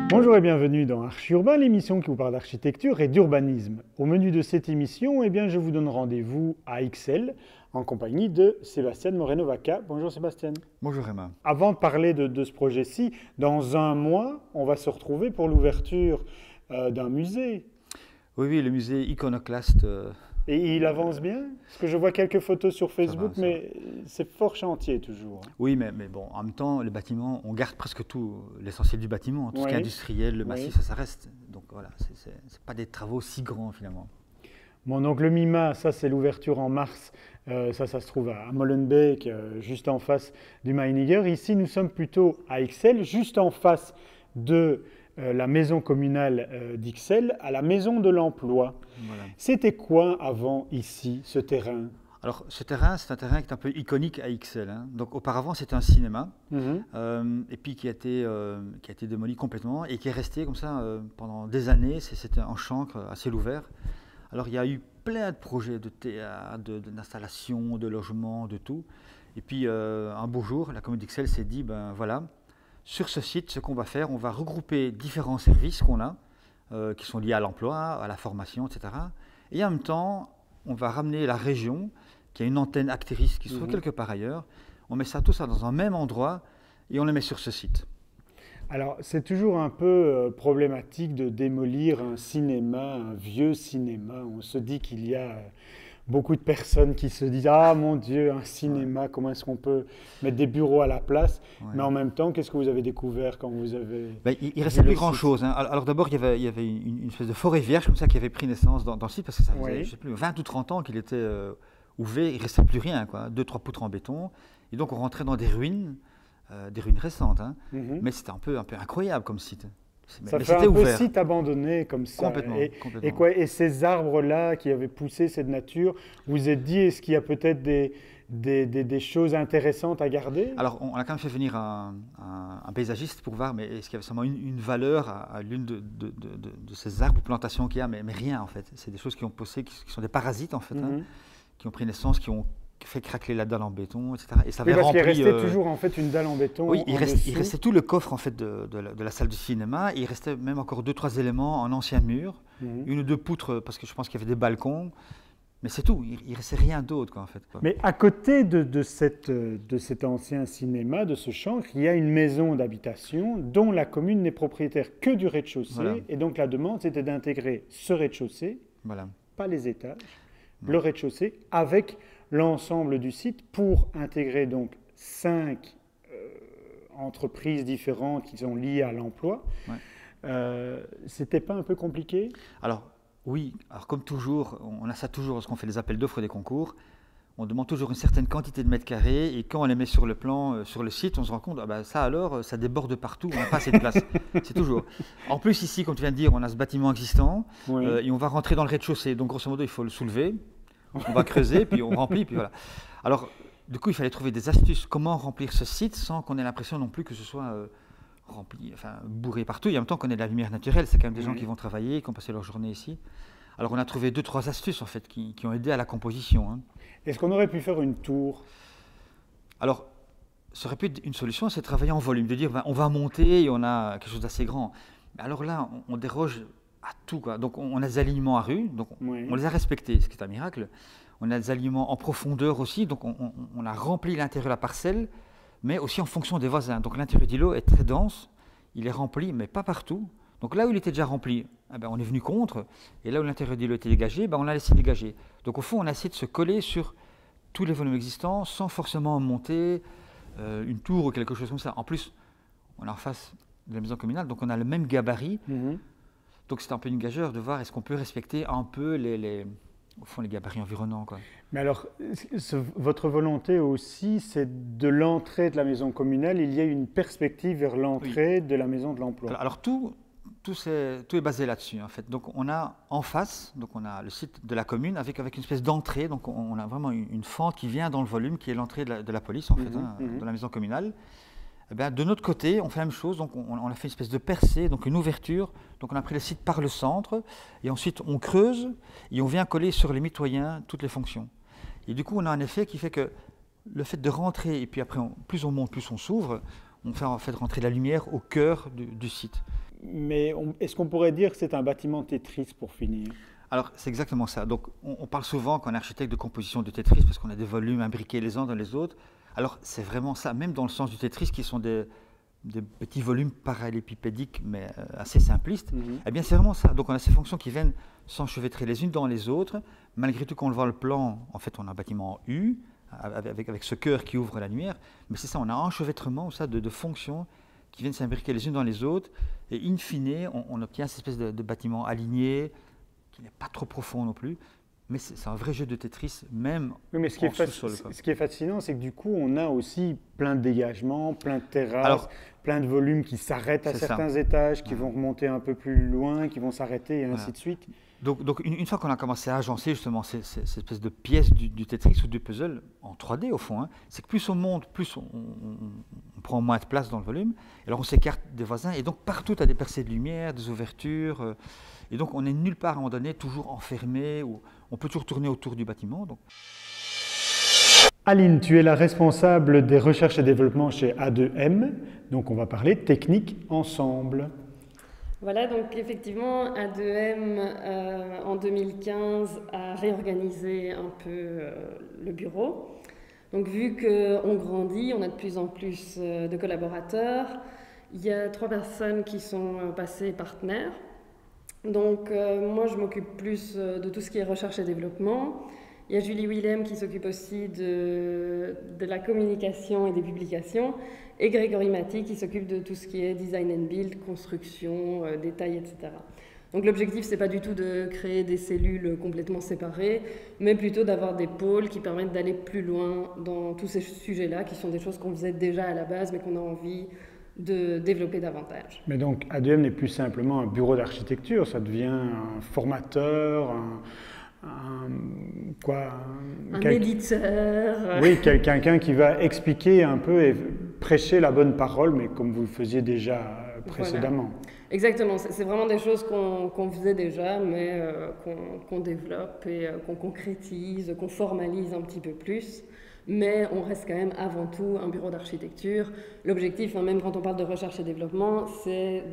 Bonjour et bienvenue dans Archi-Urbain, l'émission qui vous parle d'architecture et d'urbanisme. Au menu de cette émission, je vous donne rendez-vous à Ixelles en compagnie de Sébastien Moreno-Vaca. Bonjour Sébastien. Bonjour Emma. Avant de parler de ce projet-ci, dans un mois, on va se retrouver pour l'ouverture d'un musée. Oui, le musée Iconoclaste. Et il avance bien? Parce que je vois quelques photos sur Facebook, ça va. mais c'est fort chantier toujours. Oui, mais bon, en même temps, le bâtiment, on garde presque tout, l'essentiel du bâtiment. Tout ce qui est industriel, le massif, ça reste. Donc voilà, c'est pas des travaux si grands finalement. Bon, donc le MIMA, ça c'est l'ouverture en mars. Ça se trouve à Molenbeek, juste en face du Meininger. Ici, nous sommes plutôt à Ixelles, juste en face de la maison communale d'Ixelles, à la maison de l'emploi. Voilà. C'était quoi avant ici, ce terrain? Alors, ce terrain, c'est un terrain qui est un peu iconique à Ixelles. Hein. Donc, auparavant, c'était un cinéma, et puis qui a été démoli complètement et qui est resté comme ça pendant des années. C'était un chancre à ciel ouvert. Alors, il y a eu plein de projets de théâtre, d'installation, de logement, de tout. Et puis, un beau jour, la commune d'Ixelles s'est dit, ben voilà, sur ce site, ce qu'on va faire, on va regrouper différents services qu'on a, qui sont liés à l'emploi, à la formation, etc. Et en même temps, on va ramener la région, qui a une antenne actrice qui se trouve quelque part ailleurs. On met tout ça dans un même endroit et on le met sur ce site. Alors, c'est toujours un peu problématique de démolir un cinéma, un vieux cinéma. On se dit qu'il y a beaucoup de personnes qui se disent « Ah mon Dieu, un cinéma, comment est-ce qu'on peut mettre des bureaux à la place ?» Mais en même temps, qu'est-ce que vous avez découvert quand vous avez… Il ne restait plus grand-chose. Hein. Alors d'abord, il y avait une espèce de forêt vierge comme ça qui avait pris naissance dans le site parce que ça faisait, je sais plus, 20 ou 30 ans qu'il était ouvert. Il ne restait plus rien, quoi. 2-3 poutres en béton. Et donc, on rentrait dans des ruines récentes. Hein. Mais c'était un peu incroyable comme site. Ça fait un peu site abandonné comme ça. Complètement. Et ces arbres-là qui avaient poussé cette nature, vous vous êtes dit, est-ce qu'il y a peut-être des choses intéressantes à garder? Alors, on a quand même fait venir un paysagiste pour voir, mais est-ce qu'il y avait seulement une valeur à l'une de ces arbres ou plantations qu'il y a, mais rien en fait. C'est des choses qui ont poussé, qui sont des parasites en fait, qui ont pris naissance, qui ont fait craquer la dalle en béton, etc. Et ça avait parce rempli, qu'il restait toujours en fait une dalle en béton. Oui, il restait tout le coffre en fait de la salle de cinéma. Et il restait même encore 2-3 éléments en ancien mur, une ou deux poutres parce que je pense qu'il y avait des balcons. Mais c'est tout, il ne restait rien d'autre en fait. Mais à côté de cet ancien cinéma, de ce chancre, il y a une maison d'habitation dont la commune n'est propriétaire que du rez-de-chaussée. Voilà. Et donc la demande, c'était d'intégrer ce rez-de-chaussée, pas les étages, le rez-de-chaussée, avec l'ensemble du site pour intégrer donc 5 entreprises différentes qui sont liées à l'emploi. C'était pas un peu compliqué? Alors, oui, alors comme toujours, on a ça toujours lorsqu'on fait les appels d'offres des concours, on demande toujours une certaine quantité de mètres carrés et quand on les met sur le plan, sur le site, on se rend compte, ça alors, ça déborde partout, on n'a pas assez de place. C'est toujours. En plus ici, comme tu viens de dire, on a ce bâtiment existant et on va rentrer dans le rez-de-chaussée, donc grosso modo, il faut le soulever, on va creuser, puis on remplit, puis voilà. Alors, du coup, il fallait trouver des astuces, comment remplir ce site sans qu'on ait l'impression non plus que ce soit… rempli, enfin bourré partout, et en même temps qu'on ait de la lumière naturelle, c'est quand même des gens qui vont travailler, qui ont passé leur journée ici. Alors on a trouvé 2-3 astuces en fait qui ont aidé à la composition. Hein. Est-ce qu'on aurait pu faire une tour? Alors, ça aurait pu être une solution, c'est de travailler en volume, de dire on va monter et on a quelque chose d'assez grand. Mais alors là, on déroge à tout, quoi. Donc on a des alignements à rue, donc on les a respectés, ce qui est un miracle. On a des alignements en profondeur aussi, donc on a rempli l'intérieur de la parcelle, mais aussi en fonction des voisins. Donc l'intérieur d'îlot est très dense, il est rempli, mais pas partout. Donc là où il était déjà rempli, on est venu contre, et là où l'intérieur d'îlot était dégagé, on l'a laissé dégager. Donc au fond, on a essayé de se coller sur tous les volumes existants, sans forcément monter une tour ou quelque chose comme ça. En plus, on est en face de la maison communale, donc on a le même gabarit. Donc c'est un peu une gageure de voir est-ce qu'on peut respecter un peu au fond, les gabarits environnants, quoi. Mais alors, votre volonté aussi, c'est de l'entrée de la maison communale, il y a une perspective vers l'entrée de la maison de l'emploi. Alors tout est basé là-dessus, en fait. Donc on a en face, donc on a le site de la commune avec une espèce d'entrée, donc on a vraiment une fente qui vient dans le volume, qui est l'entrée de la police, en fait, de la maison communale. Eh bien, de notre côté, on fait la même chose, donc on a fait une espèce de percée, donc une ouverture, donc on a pris le site par le centre, et ensuite on creuse, et on vient coller sur les mitoyens toutes les fonctions. Et du coup, on a un effet qui fait que le fait de rentrer, et puis après, plus on monte, plus on s'ouvre, on fait en fait rentrer la lumière au cœur du site. Mais est-ce qu'on pourrait dire que c'est un bâtiment Tetris pour finir? Alors, c'est exactement ça. Donc, on parle souvent quand on est architecte de composition de Tetris, parce qu'on a des volumes imbriqués les uns dans les autres. Alors, c'est vraiment ça, même dans le sens du Tetris, qui sont des petits volumes parallélépipédiques, mais assez simplistes. Eh bien, c'est vraiment ça. Donc, on a ces fonctions qui viennent s'enchevêtrer les unes dans les autres. Malgré tout, quand on le voit le plan, en fait, on a un bâtiment en U, avec ce cœur qui ouvre la lumière. Mais c'est ça, on a un enchevêtrement ça, de fonctions qui viennent s'imbriquer les unes dans les autres. Et in fine, on obtient cette espèce de bâtiment aligné, qui n'est pas trop profond non plus. Mais c'est un vrai jeu de Tetris, même en sous-sol. Ce qui est fascinant, c'est que du coup, on a aussi plein de dégagements, plein de terrasses, plein de volumes qui s'arrêtent à certains étages, qui vont remonter un peu plus loin, qui vont s'arrêter, et ainsi de suite. Donc une fois qu'on a commencé à agencer justement ces espèces de pièces du Tetris ou du puzzle, en 3D au fond, c'est que plus on monte, plus on prend moins de place dans le volume, et alors on s'écarte des voisins, et donc partout tu as des percées de lumière, des ouvertures, et donc on est nulle part à un moment donné, toujours enfermé, ou on peut toujours tourner autour du bâtiment. Donc. Aline, tu es la responsable des recherches et développements chez A2M, donc on va parler technique ensemble. Voilà, donc effectivement, A2M, en 2015, a réorganisé un peu le bureau. Donc vu qu'on grandit, on a de plus en plus de collaborateurs. Il y a 3 personnes qui sont passées partenaires. Donc moi, je m'occupe plus de tout ce qui est recherche et développement. Il y a Julie Willem qui s'occupe aussi de la communication et des publications. Et Grégory Maty qui s'occupe de tout ce qui est design and build, construction, détail, etc. Donc l'objectif, ce n'est pas du tout de créer des cellules complètement séparées, mais plutôt d'avoir des pôles qui permettent d'aller plus loin dans tous ces sujets-là, qui sont des choses qu'on faisait déjà à la base, mais qu'on a envie de développer davantage. Mais donc A2M n'est plus simplement un bureau d'architecture, ça devient un formateur, un éditeur. Oui, quelqu'un qui va expliquer un peu et prêcher la bonne parole, mais comme vous le faisiez déjà précédemment. Voilà. Exactement, c'est vraiment des choses qu'on faisait déjà, mais qu'on développe et qu'on concrétise, qu'on formalise un petit peu plus. Mais on reste quand même avant tout un bureau d'architecture. L'objectif, même quand on parle de recherche et développement, c'est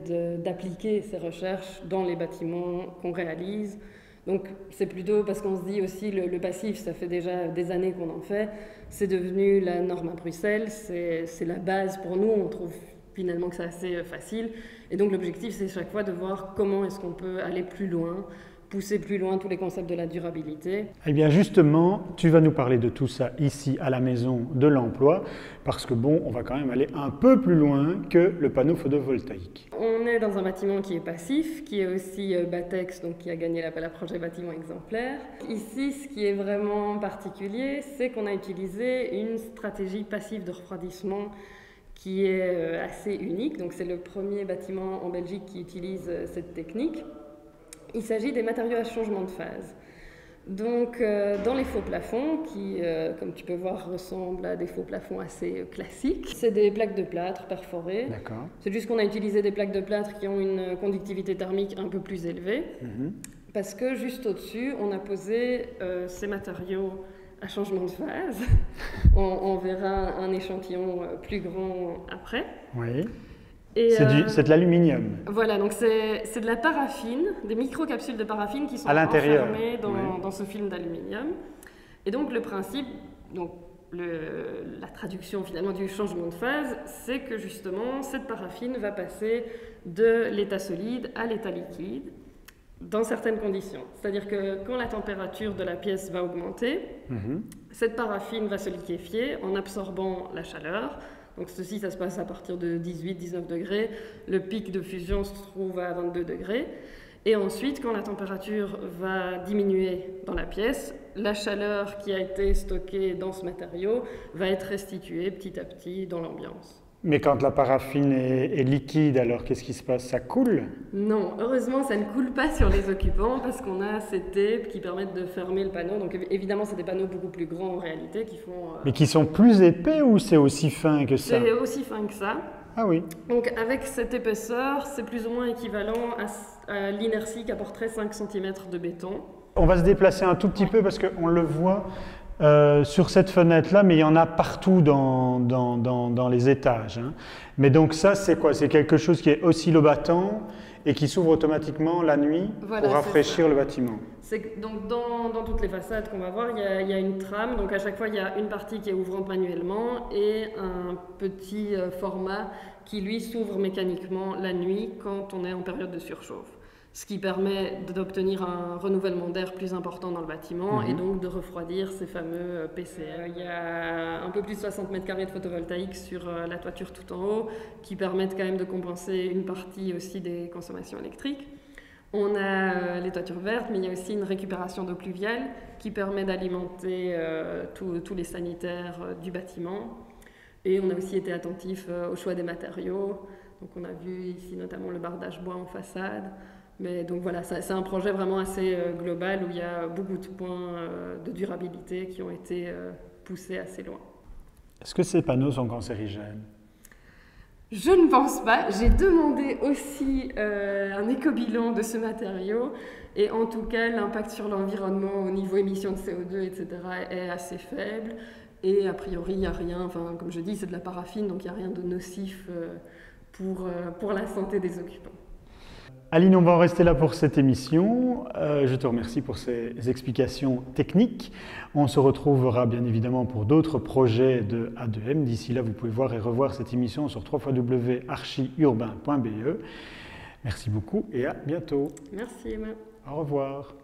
d'appliquer ces recherches dans les bâtiments qu'on réalise. Donc c'est plutôt parce qu'on se dit aussi le passif, ça fait déjà des années qu'on en fait, c'est devenu la norme à Bruxelles, c'est la base pour nous, on trouve finalement que c'est assez facile. Et donc l'objectif, c'est chaque fois de voir comment est-ce qu'on peut aller plus loin, pousser plus loin tous les concepts de la durabilité. Eh bien justement, tu vas nous parler de tout ça ici à la Maison de l'Emploi, parce que bon, on va quand même aller un peu plus loin que le panneau photovoltaïque. On est dans un bâtiment qui est passif, qui est aussi Batex, donc qui a gagné l'appel à projet bâtiment exemplaire. Ici, ce qui est vraiment particulier, c'est qu'on a utilisé une stratégie passive de refroidissement qui est assez unique. Donc c'est le premier bâtiment en Belgique qui utilise cette technique. Il s'agit des matériaux à changement de phase. Donc, dans les faux plafonds, qui, comme tu peux voir, ressemblent à des faux plafonds assez classiques, c'est des plaques de plâtre perforées. D'accord. C'est juste qu'on a utilisé des plaques de plâtre qui ont une conductivité thermique un peu plus élevée, parce que juste au-dessus, on a posé ces matériaux à changement de phase. On verra un échantillon plus grand après. Oui. C'est de l'aluminium. Voilà, donc c'est de la paraffine, des microcapsules de paraffine qui sont enfermées dans ce film d'aluminium. Et donc le principe, donc la traduction finalement du changement de phase, c'est que justement cette paraffine va passer de l'état solide à l'état liquide dans certaines conditions. C'est-à-dire que quand la température de la pièce va augmenter, cette paraffine va se liquéfier en absorbant la chaleur. Donc ceci, ça se passe à partir de 18-19 degrés. Le pic de fusion se trouve à 22 degrés. Et ensuite, quand la température va diminuer dans la pièce, la chaleur qui a été stockée dans ce matériau va être restituée petit à petit dans l'ambiance. Mais quand la paraffine est liquide, alors qu'est-ce qui se passe? Ça coule? Non, heureusement, ça ne coule pas sur les occupants parce qu'on a ces tapes qui permettent de fermer le panneau. Donc évidemment, c'est des panneaux beaucoup plus grands en réalité qui font... Mais qui sont plus épais ou c'est aussi fin que ça? C'est aussi fin que ça. Ah oui. Donc avec cette épaisseur, c'est plus ou moins équivalent à l'inertie qu'apporterait 5 cm de béton. On va se déplacer un tout petit peu parce qu'on le voit sur cette fenêtre-là, mais il y en a partout dans les étages. Hein. Mais donc ça, c'est quoi? C'est quelque chose qui est oscillobattant et qui s'ouvre automatiquement la nuit pour rafraîchir le bâtiment. Donc dans toutes les façades qu'on va voir, il y a une trame. Donc à chaque fois, il y a une partie qui est ouvrante manuellement et un petit format qui, lui, s'ouvre mécaniquement la nuit quand on est en période de surchauffe. Ce qui permet d'obtenir un renouvellement d'air plus important dans le bâtiment et donc de refroidir ces fameux PCE. Il y a un peu plus de 60 mètres carrés de photovoltaïque sur la toiture tout en haut qui permettent quand même de compenser une partie aussi des consommations électriques. On a les toitures vertes, mais il y a aussi une récupération d'eau pluviale qui permet d'alimenter tous les sanitaires du bâtiment. Et on a aussi été attentif au choix des matériaux. Donc on a vu ici notamment le bardage bois en façade. Mais donc voilà, c'est un projet vraiment assez global où il y a beaucoup de points de durabilité qui ont été poussés assez loin. Est-ce que ces panneaux sont cancérigènes? Je ne pense pas. J'ai demandé aussi un éco-bilan de ce matériau et en tout cas, l'impact sur l'environnement au niveau émissions de CO2, etc. est assez faible. Et a priori, il n'y a rien, enfin, comme je dis, c'est de la paraffine, donc il n'y a rien de nocif pour la santé des occupants. Aline, on va en rester là pour cette émission. Je te remercie pour ces explications techniques. On se retrouvera bien évidemment pour d'autres projets de A2M. D'ici là, vous pouvez voir et revoir cette émission sur www.archiurbain.be. Merci beaucoup et à bientôt. Merci Emma. Au revoir.